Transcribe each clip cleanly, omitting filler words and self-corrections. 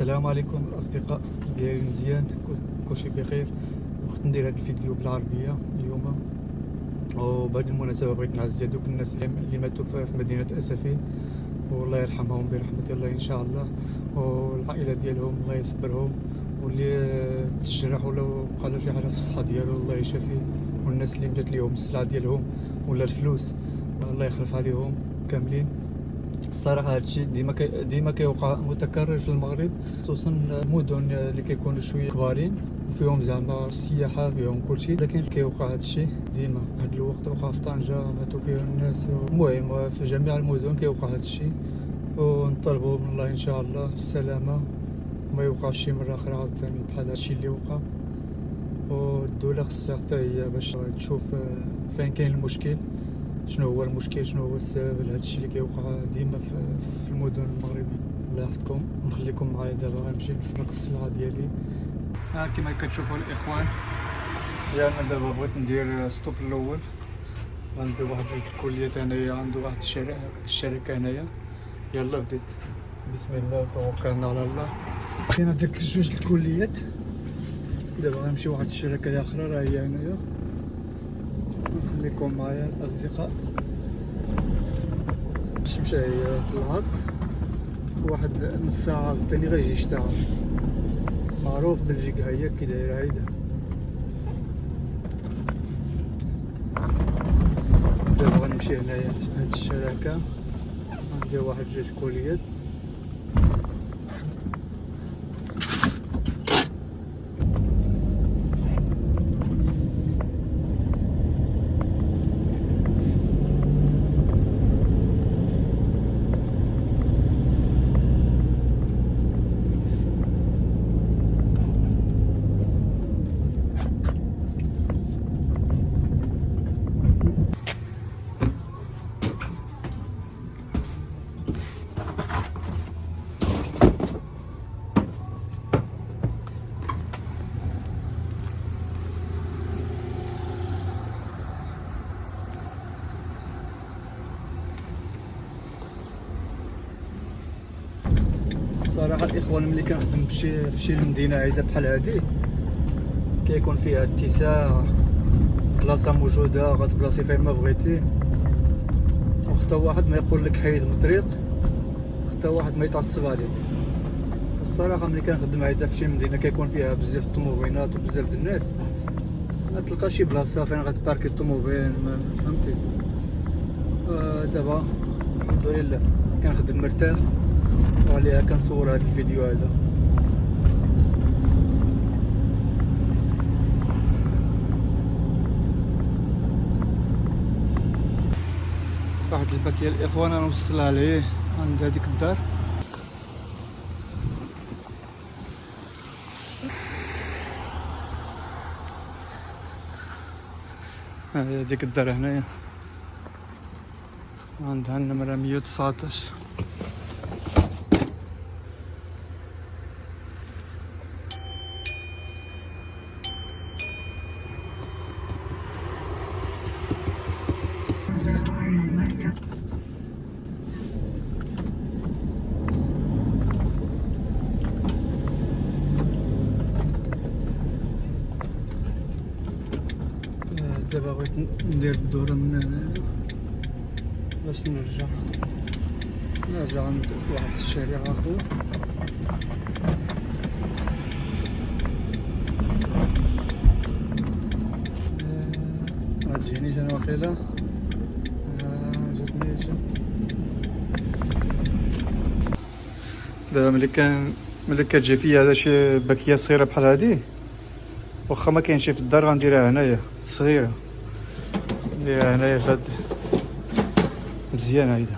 السلام عليكم الأصدقاء ديالي، مزيان كلشي بخير. بغيت ندير هذا الفيديو بالعربية اليوم، وبهذه المناسبة بغيت نعزي هذوك الناس اللي ماتوا في مدينة أسفين، والله يرحمهم برحمة الله إن شاء الله، والعائلة ديالهم الله يصبرهم، واللي تجرح ولا وقع له شي حاجة في الصحة ديالو الله يشافيه، والناس اللي مشات ليهم السلعة ديالهم ولا الفلوس الله يخلف عليهم كاملين. الصراحه هادشي ديما كيوقع متكرر في المغرب، خصوصا المدن اللي كيكونوا شويه كبارين وفيهم زعما السياحه فيهم كلشي، لكن كيوقع هادشي ديما. هاد الوقت وقع في طنجه ماتوا فيه الناس، المهم في جميع المدن كيوقع هادشي، ونطلبوا من الله ان شاء الله السلامه وما يوقعش شي مره اخرى عاوتاني بحال هادشي اللي وقع. والدوله خصها حتى هي باش تشوف فين كاين المشكل، شنو هو المشكل، شنو هو السبب لهذا الشيء اللي كيوقع ديما في المدن المغربيه. الله يحفظكم، نخليكم معايا دابا غنمشي نفرق السلعه ديالي. كما كتشوفوا الاخوان، انا دابا بغيت ندير ستوب الاول، غندير واحد جوج الكليات هنايا عند واحد الشركه هنايا. يلا بديت، بسم الله توكلنا على الله. كاين هذاك جوج الكليات، دابا غنمشي واحد الشركه اخرى راه هي هنايا. نخليكم معايا الاصدقاء. الشمسة هي طلعت، واحد نص ساعة تاني غيجي يشتغل، معروف بلجيكا هي كي دايرة هيدا. دابا غنمشي هنايا لهاد الشركة، غندير واحد جوج كوليات. صراحة الإخوان ملي كنخدم في شي مدينة عايدة بحال هادي، كيكون فيها اتساع، بلاصة موجودة غتبلاصي فين ما بغيتي، وختا واحد ما يقول لك حيد من الطريق، ختا واحد ما يتعصب عليك. الصراحة ملي كنخدم عايدة في شي مدينة كيكون فيها بزاف الطوموبيلات وبزاف د الناس، ما تلقى شي بلاصة فين غتباركي الطوموبيل، فهمتي. دابا الحمد لله كنخدم مرتاح، وعليها كنصور هذا الفيديو هذا. واحد الباكيه الاخوان انا وصلها ليه عند هذيك الدار. هذيك الدار هنايا عندها النمرة 119. دابا بغيت ندير الدورة من هنا باش نرجع عند واحد الشارع اخر. متجينيش انا واقيلا، جاتني. دابا ملي كتجي فيا هذا شي باكيه صغيره بحال هادي، واخا ما كاينش في الدار غنديرها هنايا صغيره، نديرها هنايا فهاد مزيان هيدا.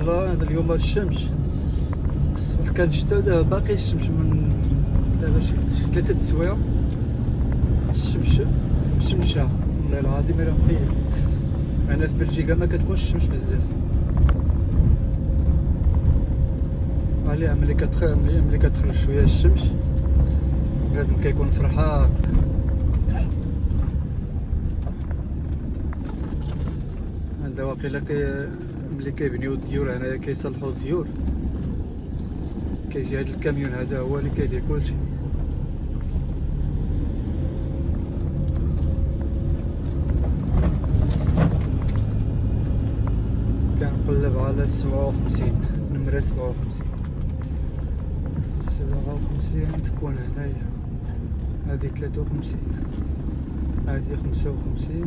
هذا اليوم الشمس الصباح كان شتا دابا باقي الشمس من دابا شي 3 السوايع الشمس مشمشة والله العظيم الا مخيل. انا في بلجيكا ما كتكونش الشمس بزاف عليها ملي كتخرج شويه الشمس بنادم كيكون فرحان. هذا واقيلا ملي كيبنيو الديور هنايا كيصلحوا الديور كيجي هاد الكاميون هذا هو اللي كيدير كلشي. كنقلب على 57 نمرة 57 تكون هنايا. هادي 53 هادي 55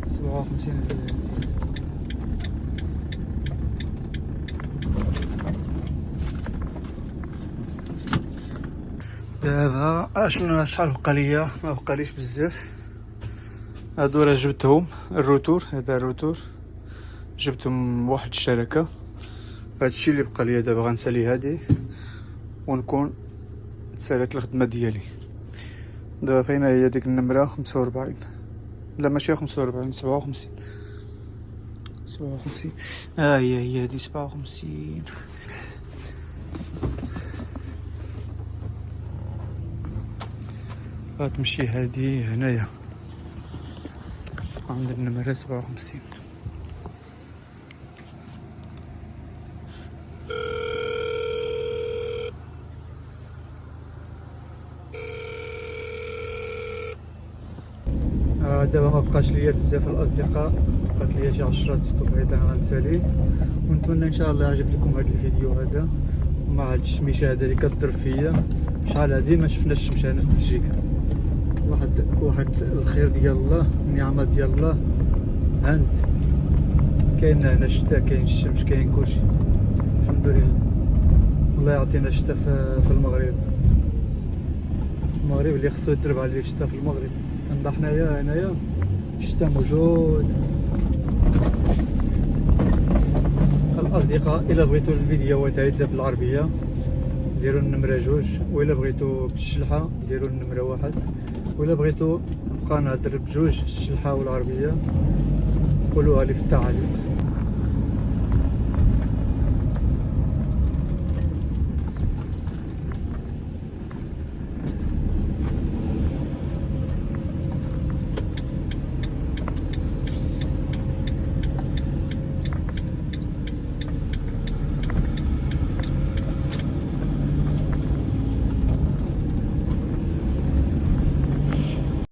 57 هادي. دابا شحال بقى ليا؟ ما بقاليش بزاف. هادو راه جبتهم الروتور، هذا الروتور جبتهم واحد الشركة. هادشي اللي بقى ليا دابا غنسالي هادي ونكون تسالات الخدمة ديالي. دابا فين هي ديك النمرة 45 لا ماشي 45 57 هي هادي 57. غتمشي هادي هنايا عند النمرة 57. دابا ما بقاش ليا بزاف الاصدقاء، بقات ليا شي 10 ستوبيات انا غنسالي، ونتمنى ان شاء الله عجب لكم هذا الفيديو هذا ومع هاد الشميشه هذا اللي كضرب فيا. شحال هادي ما شفنا الشمس هنا في بلجيكا. واحد الخير ديال الله، النعمه ديال الله هانت كاين هنا الشتاء، كاين الشمس، كاين كلشي الحمد لله. الله يعطينا الشتاء في المغرب اللي خصو يضرب عليه الشتاء في المغرب. عندنا حنايا هنايا الشتاء موجود. الاصدقاء الا بغيتو الفيديوهات هايده بالعربيه ديروا النمره 2، وإلا بغيتو بالشلحه ديروا النمره 1، وإلا بغيتو نبقى نهضر بجوج الشلحه والعربيه قولوها لي في التعاليق.